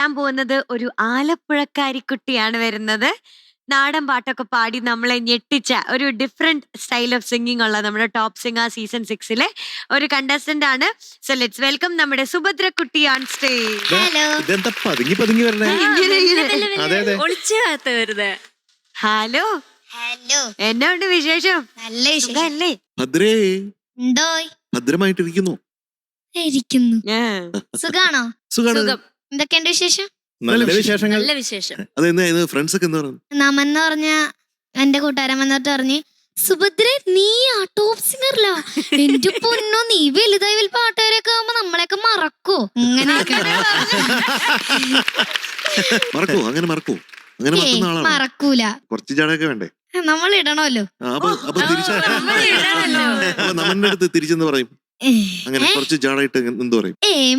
ഞാൻ പോകുന്നത് ഒരു ആലപ്പുഴക്കാരിക്കുട്ടിയാണ് വരുന്നത്. നാടൻ പാട്ടൊക്കെ പാടി നമ്മളെ ഞെട്ടിച്ച ഒരു ഡിഫറെന്റ് സ്റ്റൈൽ ഓഫ് സിംഗിങ് ഉള്ള നമ്മുടെ ടോപ്പ് സിംഗർ സീസൺ 6 ഒരു കണ്ടസ്റ്റന്റ് ആണ്. സോ ലെറ്റ്സ് വെൽക്കം നമ്മുടെ സുഭദ്ര കുട്ടി ഓൺ സ്റ്റേജ്. ഹലോ. ഇതെന്താ പതുങ്ങി പതുങ്ങി വരണേ? അതെ അതെ. ഒളിച്ചു വരുന്നത്. Hello hello. എന്നാ ഉണ്ട് വിശേഷം? നല്ല വിശേഷം. സുഖല്ലേ? ഭദ്രേ എന്തോ ഭദ്രമായിട്ടിരിക്കുന്നു. ഇരിക്കുന്നു. ആ. സുഖാണോ? സുഖാണ്. സുഖം. എന്തൊക്കെയുണ്ട് വിശേഷം? നല്ല വിശേഷങ്ങൾ. നല്ല വിശേഷം. അതെന്താ ഫ്രണ്ട്സ് ഒക്കെ എന്താ പറയുന്നത്? നമൻ എന്ന് പറഞ്ഞ എന്റെ കൂട്ടുകാരൻ വന്നിട്ട് പറഞ്ഞ്, സുഭദ്ര നീ ആ ടോപ്പ് സിംഗറിലാ. എന്റെ പൊന്നോ, നീ വലുതായി പാട്ടുകാരൊക്കെ ആവുമ്പോ നമ്മളെയൊക്കെ മറക്കോ? അങ്ങനെയൊക്കെ മറക്കൂ? അങ്ങനെ മറക്കൂ? അങ്ങനെ മറക്കുന്ന ആളാണ്. മറക്കൂല. കുറച്ച് ജാടൊക്കെ വേണ്ടേ? നമ്മൾ ഇടണമല്ലോ. അപ്പൊ തിരിച്ച നമ്മന്റെ അടുത്ത് തിരിച്ചെന്ന് പറയും. അങ്ങനെ കുറച്ച് ജാടായിട്ട് എന്ത് പറയും?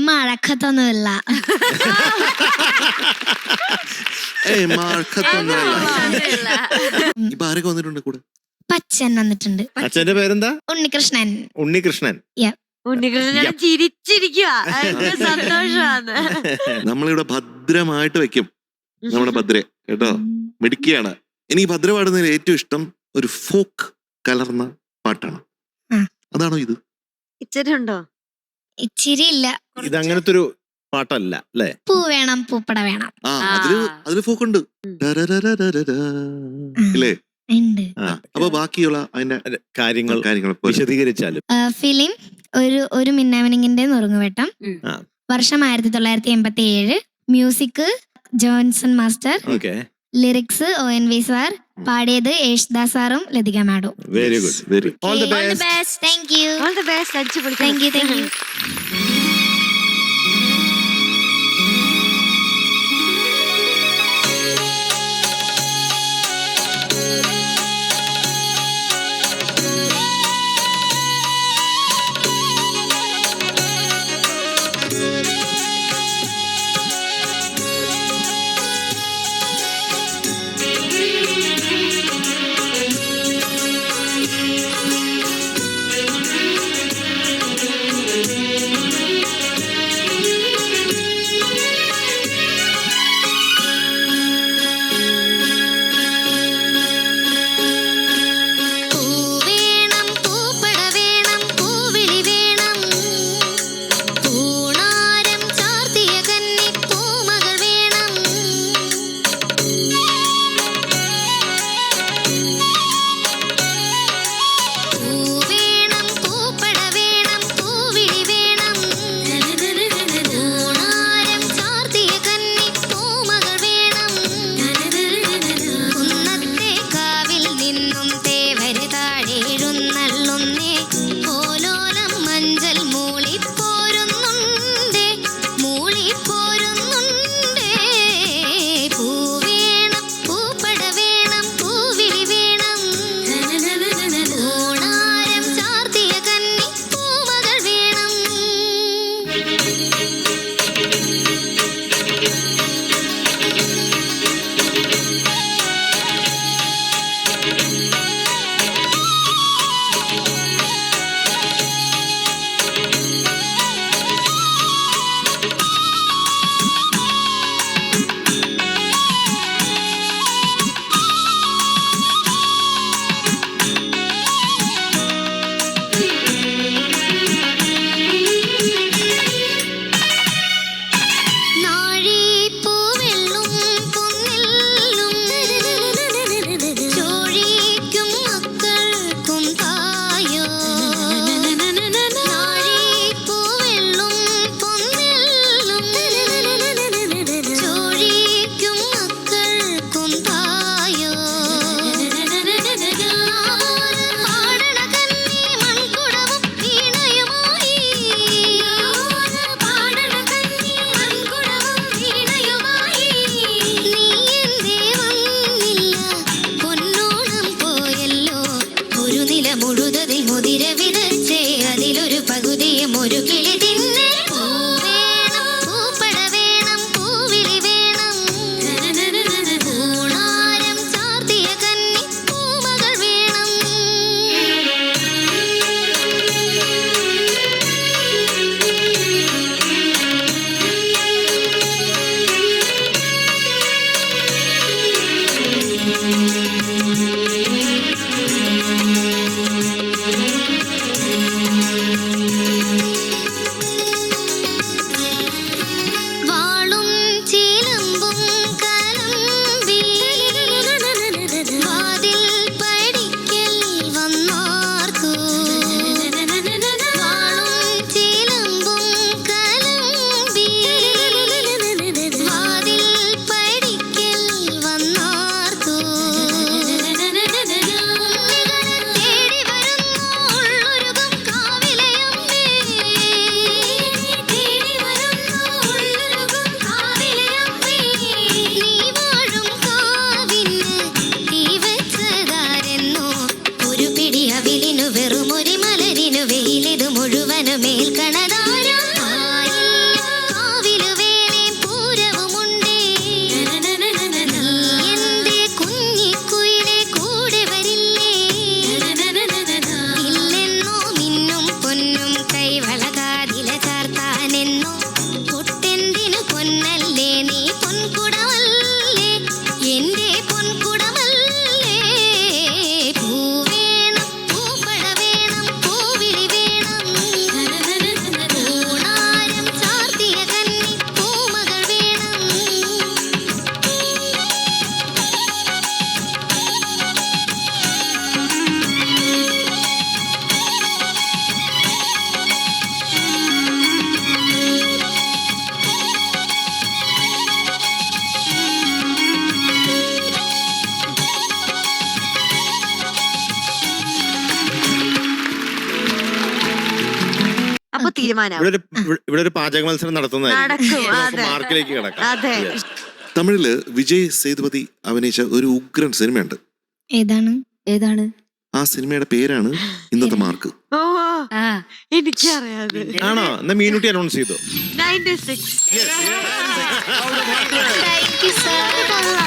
മഴക്കത്തൊന്നുമില്ല. ഇപ്പൊ ആരൊക്കെ വന്നിട്ടുണ്ട് കൂടെ? പച്ചൻ വന്നിട്ടുണ്ട്. അച്ഛന്റെ പേരെന്താ? ഉണ്ണികൃഷ്ണൻ. ഉണ്ണികൃഷ്ണൻ. ഉണ്ണികൃഷ്ണൻ ചിരിച്ചിരിക്കുക. സന്തോഷമാണ്. നമ്മളിവിടെ ഭദ്രമായിട്ട് വെക്കും നമ്മുടെ ഭദ്രയെ കേട്ടോ. മിടുക്കിയാണ്. എനിക്ക് ഭദ്ര പാടുന്നതിൽ ഏറ്റവും ഇഷ്ടം ഒരു ഫോക്ക് കലർന്ന പാട്ടാണ്. അതാണോ ഇത്? ഇച്ചിരി ഉണ്ടോ? ഇച്ചിരി ഇല്ല. ഇത് അങ്ങനത്തെ ഒരു പാട്ടല്ല അല്ലേ? പൂ വേണം പൂപ്പട വേണം. അതില് ഫോക്ക് ഉണ്ട് ഇല്ലേ? അപ്പൊ ബാക്കിയുള്ള അതിന്റെ കാര്യങ്ങൾ വിശദീകരിച്ചാലും. ഫിലിം ഒരു മിന്നാമിനിങ്ങിന്റെ നുറുങ്ങുവെട്ടം. വർഷം 1987. Music Johnson master. Lyrics ONV sir. പാടിയത് യേശുദാസ് സാറും Lathika madam. Very good. Very all the best. Thank you. All the best. അടിപൊളി. Thank you. Thank you. തീരുമാനമാവും. ഇവിടെ ഒരു പാചക മത്സരം നടത്തുന്നതായിരിക്കും. നടക്കും. നമുക്ക് അതെ മാർക്കിലേക്ക് കിടക്കാം. അതെ. Yes. തമിഴില് വിജയ് സേതുപതി അഭിനയിച്ച ഒരു ഉഗ്രൻ സിനിമയുണ്ട്. ഏതാണ്? ആ സിനിമയുടെ പേരാണ് ഇന്നത്തെ മാർക്ക്. ഓ എനിക്കറിയാതെ. ആണോ? എന്നാ മീനുട്ടി അനൗൺസ് ചെയ്തു. 96. Thank you, sir.